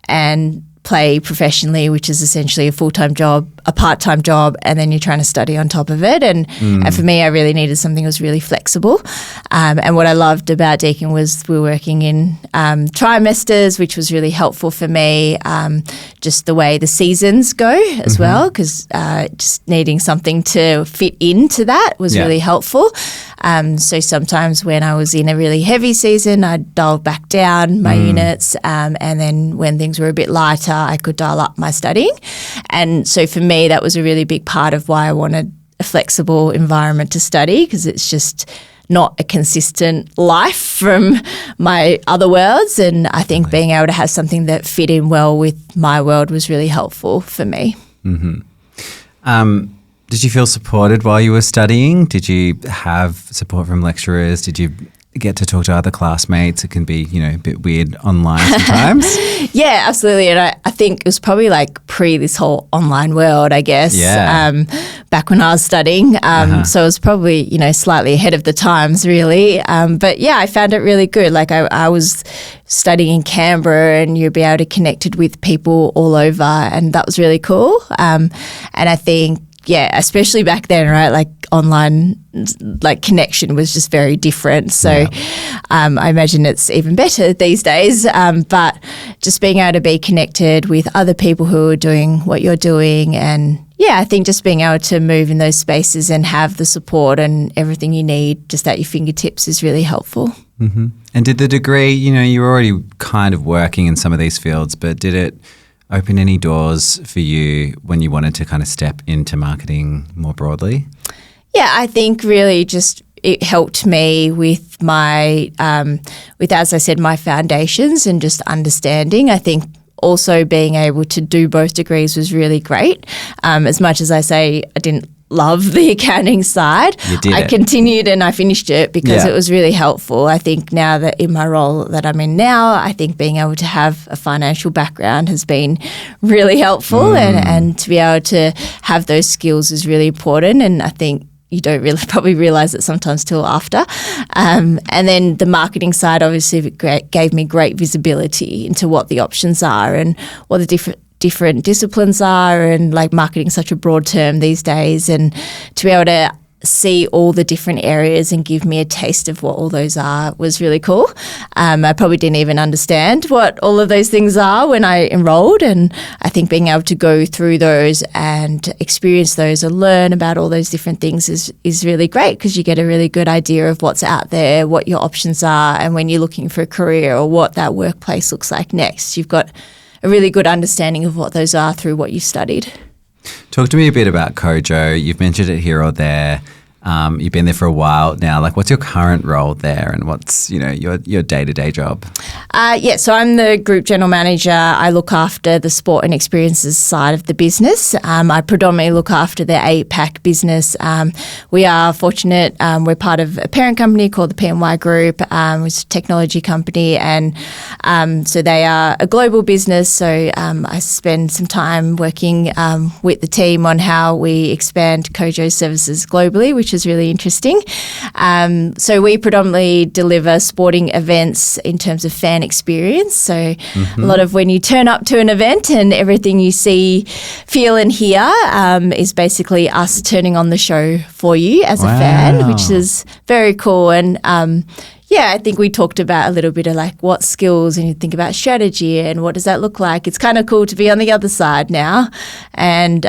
and play professionally, which is essentially a full-time job, a part-time job, and then you're trying to study on top of it. And for me, I really needed something that was really flexible. And what I loved about Deakin was we were working in trimesters, which was really helpful for me. Just the way the seasons go as well, because just needing something to fit into that was really helpful. So sometimes when I was in a really heavy season, I'd dial back down my units, and then when things were a bit lighter, I could dial up my studying. And so for me, that was a really big part of why I wanted a flexible environment to study, because it's just not a consistent life from my other worlds. And I think being able to have something that fit in well with my world was really helpful for me. Did you feel supported while you were studying? Did you have support from lecturers? Did you get to talk to other classmates? It can be, a bit weird online sometimes. Yeah, absolutely. And I think it was probably like pre this whole online world, I guess, back when I was studying. So it was probably, slightly ahead of the times really. But yeah, I found it really good. Like I was studying in Canberra and you'd be able to connect with people all over, and that was really cool. And I think, especially back then, right, like online like connection was just very different. So I imagine it's even better these days. But just being able to be connected with other people who are doing what you're doing, and I think just being able to move in those spaces and have the support and everything you need just at your fingertips is really helpful. And did the degree, you were already kind of working in some of these fields, but did it open any doors for you when you wanted to kind of step into marketing more broadly? Yeah, I think really just it helped me with my, as I said, my foundations and just understanding. I think also being able to do both degrees was really great. As much as I say I didn't love the accounting side, I continued and I finished it because it was really helpful. I think now that in my role that I'm in now, I think being able to have a financial background has been really helpful, and to be able to have those skills is really important. And I think you don't really probably realise it sometimes till after. And then the marketing side obviously gave me great visibility into what the options are and what the different disciplines are, and like marketing is such a broad term these days, and to be able to see all the different areas and give me a taste of what all those are was really cool. I probably didn't even understand what all of those things are when I enrolled, and I think being able to go through those and experience those and learn about all those different things is really great, because you get a really good idea of what's out there, what your options are, and when you're looking for a career or what that workplace looks like next, you've got a really good understanding of what those are through what you've studied. Talk to me a bit about KOJO. You've mentioned it here or there. You've been there for a while now. Like, what's your current role there, and what's your day-to-day job? So I'm the group general manager. I look after the sport and experiences side of the business. I predominantly look after the APAC business. We are fortunate. We're part of a parent company called the PNY Group, which is a technology company, and so they are a global business. So I spend some time working with the team on how we expand KOJO services globally, which is really interesting. So we predominantly deliver sporting events in terms of fan experience. So a lot of when you turn up to an event and everything you see, feel and hear is basically us turning on the show for you as a fan, which is very cool. And I think we talked about a little bit of like what skills, and you think about strategy and what does that look like. It's kind of cool to be on the other side now, and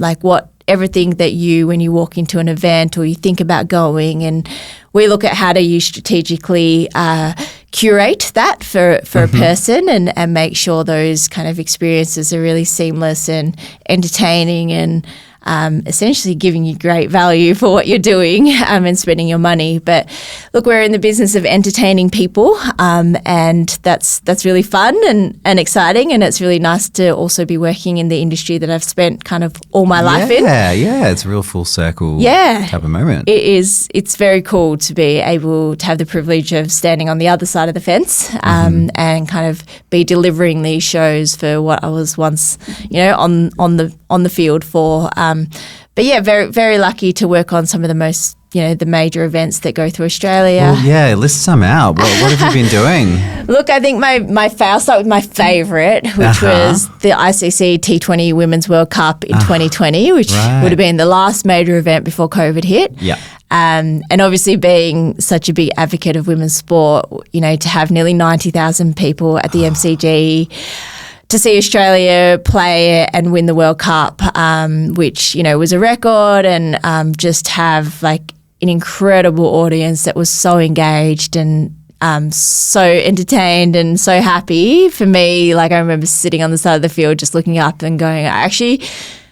like what everything that when you walk into an event or you think about going, and we look at how do you strategically curate that for a person and make sure those kind of experiences are really seamless and entertaining, and essentially giving you great value for what you're doing and spending your money. But look, we're in the business of entertaining people, and that's really fun and exciting, and it's really nice to also be working in the industry that I've spent kind of all my life in. Yeah, it's a real full circle type of moment. It is. It's very cool to be able to have the privilege of standing on the other side of the fence and kind of be delivering these shows for what I was once, on the field for. but yeah, very, very lucky to work on some of the most, the major events that go through Australia. Well, yeah, list some out. What have you been doing? Look, I think I'll start with my favourite, which was the ICC T20 Women's World Cup in 2020, which would have been the last major event before COVID hit. Yeah. And obviously being such a big advocate of women's sport, to have nearly 90,000 people at the MCG, to see Australia play and win the World Cup, which, was a record, and just have like an incredible audience that was so engaged and so entertained and so happy. For me, like I remember sitting on the side of the field just looking up and going, I actually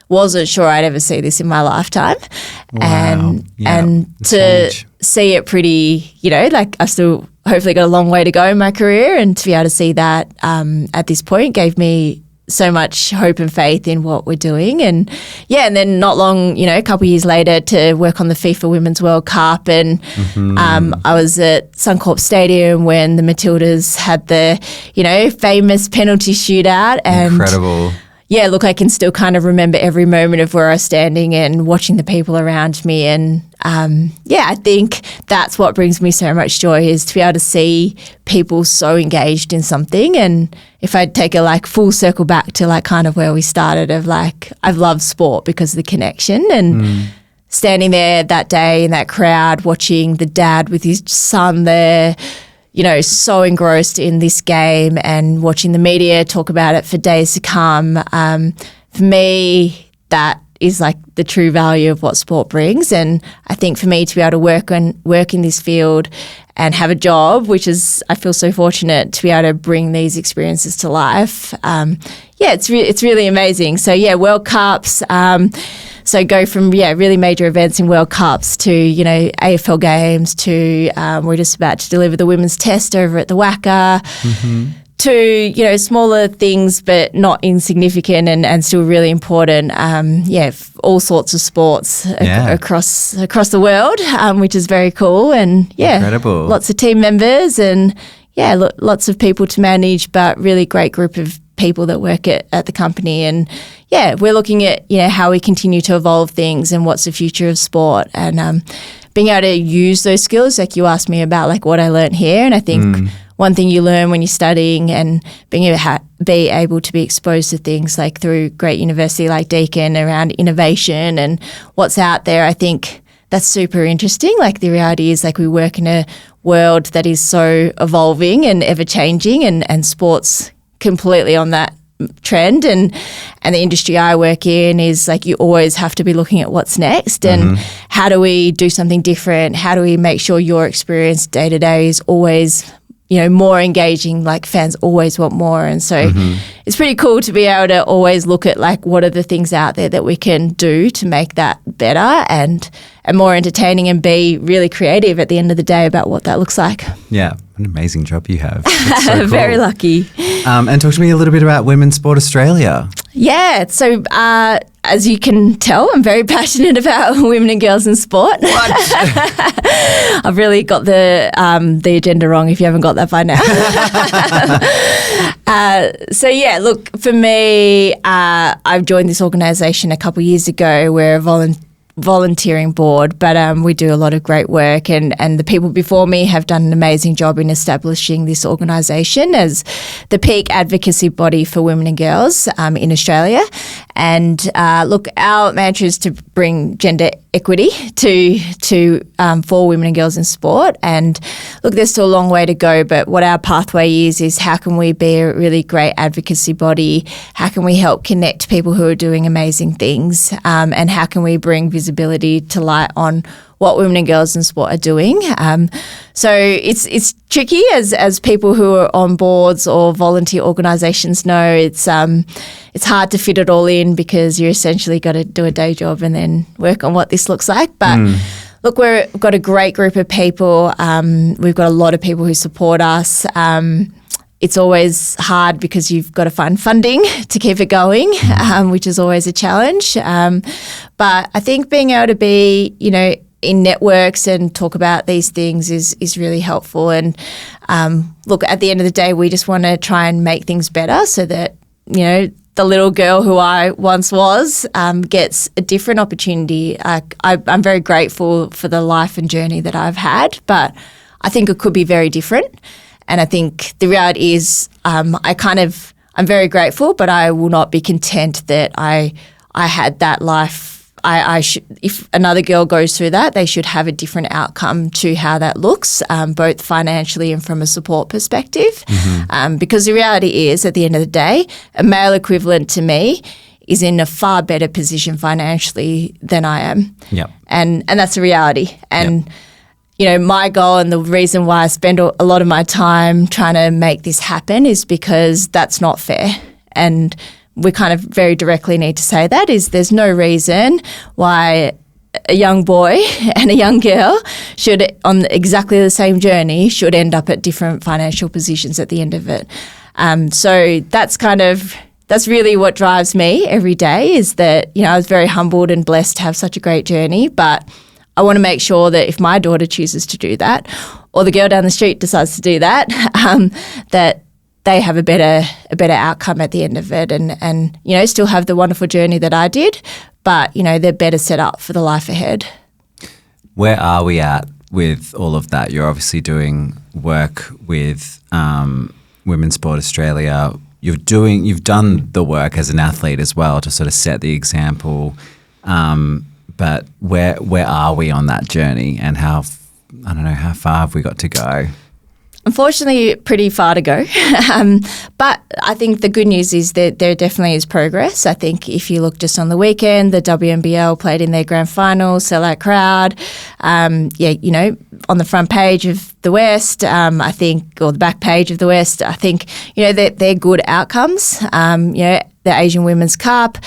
wasn't sure I'd ever see this in my lifetime. Wow. And to see it pretty, like I still hopefully got a long way to go in my career, and to be able to see that at this point gave me so much hope and faith in what we're doing. And then not long, a couple of years later, to work on the FIFA Women's World Cup, and I was at Suncorp Stadium when the Matildas had the, famous penalty shootout. And incredible. Yeah, look, I can still kind of remember every moment of where I was standing and watching the people around me. And I think that's what brings me so much joy, is to be able to see people so engaged in something. And if I take a full circle back to kind of where we started, of I've loved sport because of the connection, and standing there that day in that crowd, watching the dad with his son there, so engrossed in this game, and watching the media talk about it for days to come. For me, that is the true value of what sport brings. And I think for me to be able to work in this field and have a job, which is, I feel so fortunate to be able to bring these experiences to life. It's really amazing. So World Cups. So go from, really major events in World Cups to, AFL games to we're just about to deliver the women's test over at the WACA, to, smaller things but not insignificant and still really important. All sorts of sports across the world, which is very cool. And incredible. Lots of team members and lots of people to manage, but really great group of people that work at the company. And we're looking at how we continue to evolve things and what's the future of sport, and being able to use those skills, like you asked me about what I learned here. And I think one thing you learn when you're studying and being able to be able to be exposed to things through great university like Deakin around innovation and what's out there, I think that's super interesting. The reality is we work in a world that is so evolving and ever changing, and sports completely on that trend, and the industry I work in is you always have to be looking at what's next, and how do we do something different, how do we make sure your experience day to day is always more engaging, fans always want more. And so it's pretty cool to be able to always look at what are the things out there that we can do to make that better and more entertaining, and be really creative at the end of the day about what that looks like. Yeah, an amazing job you have. That's so cool. Very lucky. And talk to me a little bit about Women's Sport Australia. Yeah, so as you can tell, I'm very passionate about women and girls in sport. What? I've really got the agenda wrong if you haven't got that by now. Look, for me, I've joined this organisation a couple of years ago. We're a volunteering board, but we do a lot of great work, and the people before me have done an amazing job in establishing this organisation as the peak advocacy body for women and girls in Australia. And look, our mantra is to bring gender equity for women and girls in sport. And look, there's still a long way to go, but what our pathway is how can we be a really great advocacy body? How can we help connect people who are doing amazing things? And how can we bring visibility to light on what women and girls in sport are doing? So it's tricky, as people who are on boards or volunteer organisations know. It's hard to fit it all in, because you're essentially got to do a day job and then work on what this looks like. But look, we've got a great group of people. We've got a lot of people who support us. It's always hard because you've got to find funding to keep it going, which is always a challenge. But I think being able to be, in networks and talk about these things is really helpful. And look, at the end of the day, we just want to try and make things better so that, the little girl who I once was gets a different opportunity. I'm very grateful for the life and journey that I've had, but I think it could be very different. And I think the reality is I'm very grateful, but I will not be content that I had that life. I should, if another girl goes through that, they should have a different outcome to how that looks, both financially and from a support perspective. Because the reality is, at the end of the day, a male equivalent to me is in a far better position financially than I am. Yep. And that's the reality. And you know, my goal and the reason why I spend a lot of my time trying to make this happen is because that's not fair. And we kind of very directly need to say that is there's no reason why a young boy and a young girl should, on exactly the same journey, should end up at different financial positions at the end of it. So that's really what drives me every day, is that, you know, I was very humbled and blessed to have such a great journey, but I want to make sure that if my daughter chooses to do that, or the girl down the street decides to do that, that they have a better outcome at the end of it, and you know, still have the wonderful journey that I did, but you know, they're better set up for the life ahead. Where are we at with all of that? You're obviously doing work with Women's Sport Australia. You've done the work as an athlete as well to sort of set the example. But where are we on that journey, and how far have we got to go? Unfortunately, pretty far to go. But I think the good news is that there definitely is progress. I think if you look just on the weekend, the WNBL played in their grand final, sellout crowd. You know, on the front page of the West, I think, or the back page of the West, I think, you know, they're good outcomes. You know, the Asian Women's Cup,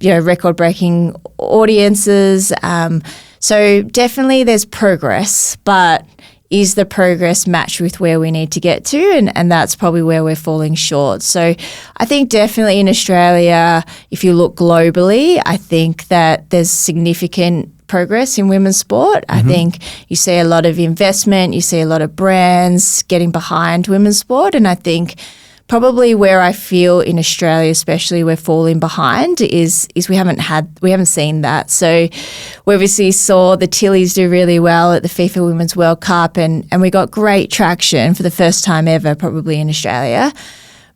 you know, record-breaking audiences. So definitely there's progress, but is the progress matched with where we need to get to? And that's probably where we're falling short. So I think definitely in Australia, if you look globally, I think that there's significant progress in women's sport. I think you see a lot of investment, you see a lot of brands getting behind women's sport, and I think probably where I feel in Australia, especially, we're falling behind is we haven't seen that. So we obviously saw the Tillies do really well at the FIFA Women's World Cup, and we got great traction for the first time ever, probably in Australia.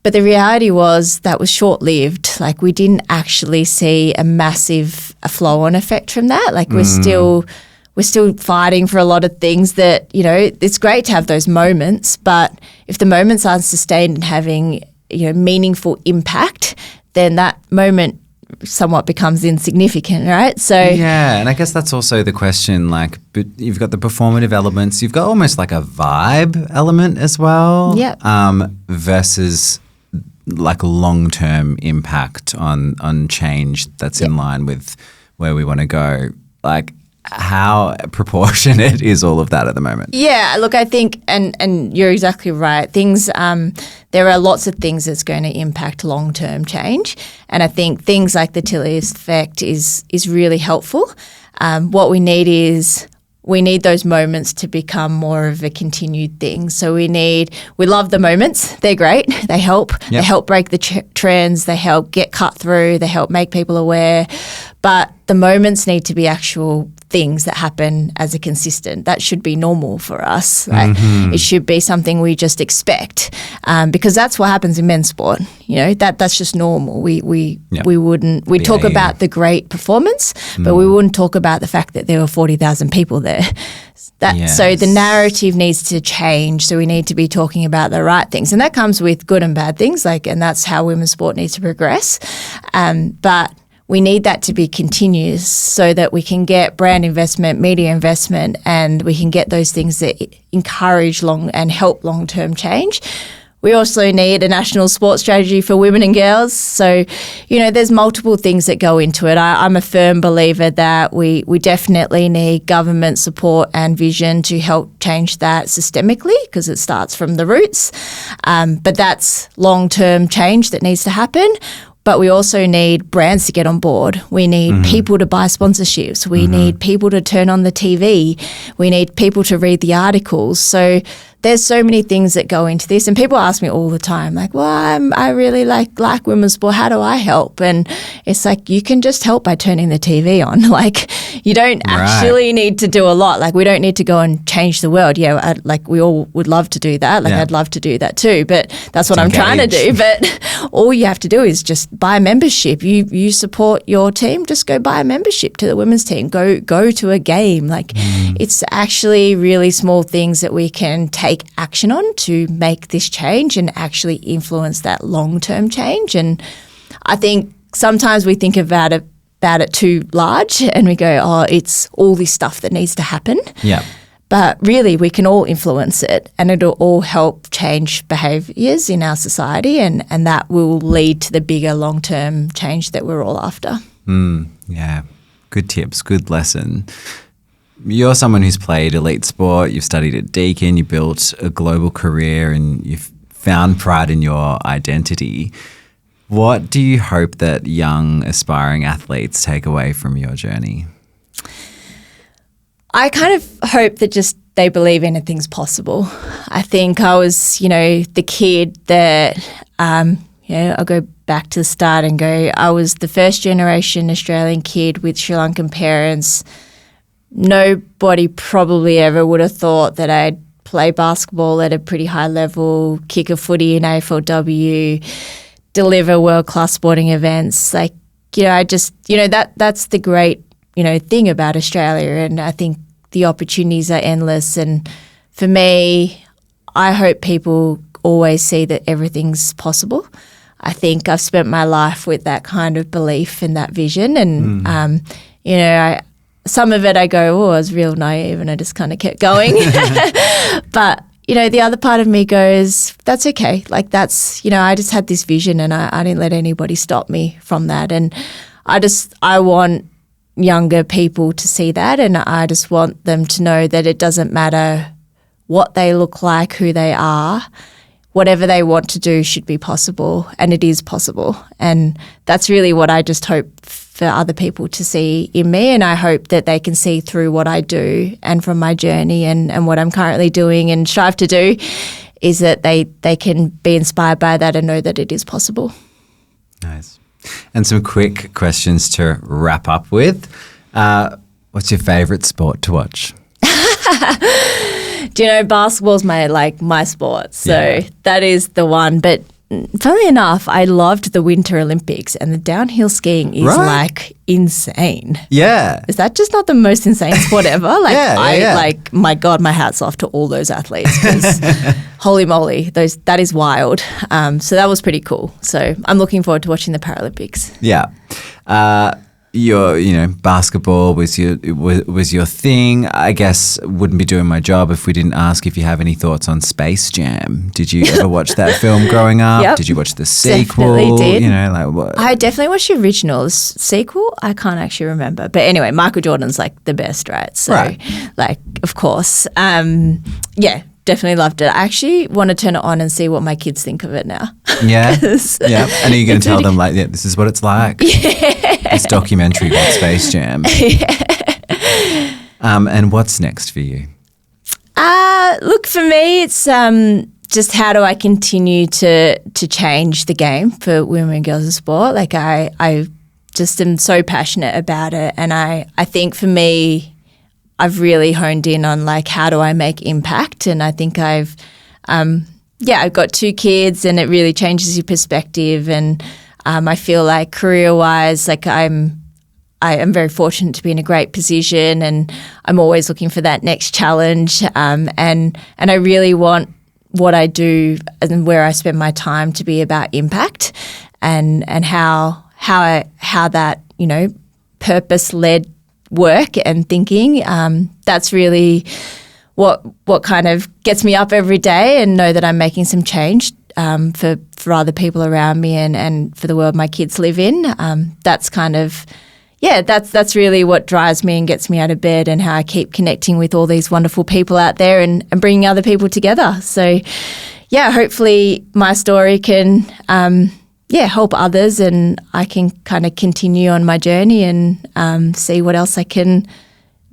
But the reality was that was short-lived. Like, we didn't actually see a massive flow-on effect from that. Like, we're still fighting for a lot of things that, you know, it's great to have those moments, but if the moments aren't sustained and having, you know, meaningful impact, then that moment somewhat becomes insignificant, right? So yeah, and I guess that's also the question, like, but you've got the performative elements, you've got almost like a vibe element as well. Yeah. Versus like long-term impact on change that's in line with where we want to go. Like, how proportionate is all of that at the moment? Yeah, look, I think, and you're exactly right. Things, there are lots of things that's going to impact long-term change, and I think things like the Tilly effect is really helpful. What we need those moments to become more of a continued thing. So we love the moments. They're great. They help. Yep. They help break the trends. They help get cut through. They help make people aware. But the moments need to be actual things that happen as a consistent. That should be normal for us. Right? It should be something we just expect, because that's what happens in men's sport. You know, that's just normal. We talk about the great performance, but we wouldn't talk about the fact that there were 40,000 people there. So the narrative needs to change. So we need to be talking about the right things, and that comes with good and bad things. And that's how women's sport needs to progress. But we need that to be continuous so that we can get brand investment, media investment, and we can get those things that encourage and help long-term change. We also need a national sports strategy for women and girls. So, you know, there's multiple things that go into it. I'm a firm believer that we definitely need government support and vision to help change that systemically, because it starts from the roots. But that's long-term change that needs to happen. But we also need brands to get on board. We need people to buy sponsorships. We need people to turn on the TV. We need people to read the articles. So there's so many things that go into this, and people ask me all the time, like, well, I really like women's sport. How do I help? And it's like, you can just help by turning the TV on. Like, you don't actually need to do a lot. Like, we don't need to go and change the world. Yeah, like we all would love to do that. Like, I'd love to do that too, but that's what I'm trying to do. But all you have to do is just buy a membership. You support your team, just go buy a membership to the women's team. Go to a game. Like, it's actually really small things that we can take action on to make this change and actually influence that long-term change. And I think sometimes we think about it too large and we go, oh, it's all this stuff that needs to happen. Yeah. But really, we can all influence it, and it'll all help change behaviours in our society, and that will lead to the bigger long-term change that we're all after. Yeah. Good tips, good lesson. You're someone who's played elite sport, you've studied at Deakin, you built a global career, and you've found pride in your identity. What do you hope that young aspiring athletes take away from your journey? I kind of hope that just they believe anything's possible. I think I was, the kid that, I'll go back to the start and go, I was the first generation Australian kid with Sri Lankan parents. Nobody probably ever would have thought that I'd play basketball at a pretty high level, kick a footy in AFLW, deliver world-class sporting events. Like, that's the great, thing about Australia. And I think the opportunities are endless. And for me, I hope people always see that everything's possible. I think I've spent my life with that kind of belief and that vision. And, some of it I go, oh, I was real naive and I just kind of kept going. But, the other part of me goes, that's okay. Like, that's, I just had this vision and I didn't let anybody stop me from that. And I want younger people to see that, and I just want them to know that it doesn't matter what they look like, who they are, whatever they want to do should be possible, and it is possible. And that's really what I just hope for other people to see in me, and I hope that they can see through what I do and from my journey and what I'm currently doing and strive to do, is that they can be inspired by that and know that it is possible. Nice. And some quick questions to wrap up with. What's your favourite sport to watch? Do you know, basketball's my sport, so that is the one. But funnily enough, I loved the Winter Olympics, and the downhill skiing is insane. Yeah. Is that just not the most insane sport ever? My God, my hat's off to all those athletes, because holy moly, that is wild. So that was pretty cool. So I'm looking forward to watching the Paralympics. Yeah. Basketball was your thing. I guess wouldn't be doing my job if we didn't ask if you have any thoughts on Space Jam. Did you ever watch that film growing up? Yep. Did you watch the sequel? Definitely did. What? I definitely watched the original. The sequel, I can't actually remember. But anyway, Michael Jordan's the best, right? So, of course. Definitely loved it. I actually want to turn it on and see what my kids think of it now. Yeah. Yeah. And are you going to tell them this is what it's like? Yeah. This documentary about Space Jam. Yeah. And what's next for you? Look, for me, it's just how do I continue to change the game for women and girls in sport? I just am so passionate about it. And I think for me, I've really honed in on how do I make impact, and I think I've got 2 kids, and it really changes your perspective. And I feel like career-wise, I am very fortunate to be in a great position, and I'm always looking for that next challenge. And I really want what I do and where I spend my time to be about impact, and how that purpose-led work and thinking, that's really what kind of gets me up every day, and know that I'm making some change for other people around me and for the world my kids live in. That's kind of that's really what drives me and gets me out of bed, and how I keep connecting with all these wonderful people out there and bringing other people together. So hopefully my story can help others, and I can kind of continue on my journey and see what else I can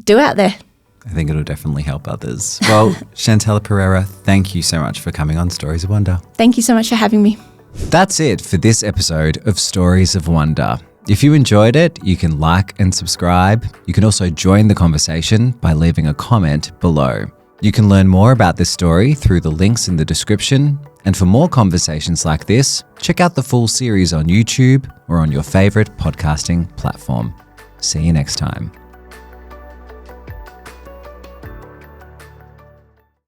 do out there. I think it'll definitely help others. Well, Chantella Perera, thank you so much for coming on Stories of Wonder. Thank you so much for having me. That's it for this episode of Stories of Wonder. If you enjoyed it, you can like and subscribe. You can also join the conversation by leaving a comment below. You can learn more about this story through the links in the description. And for more conversations like this, check out the full series on YouTube or on your favorite podcasting platform. See you next time.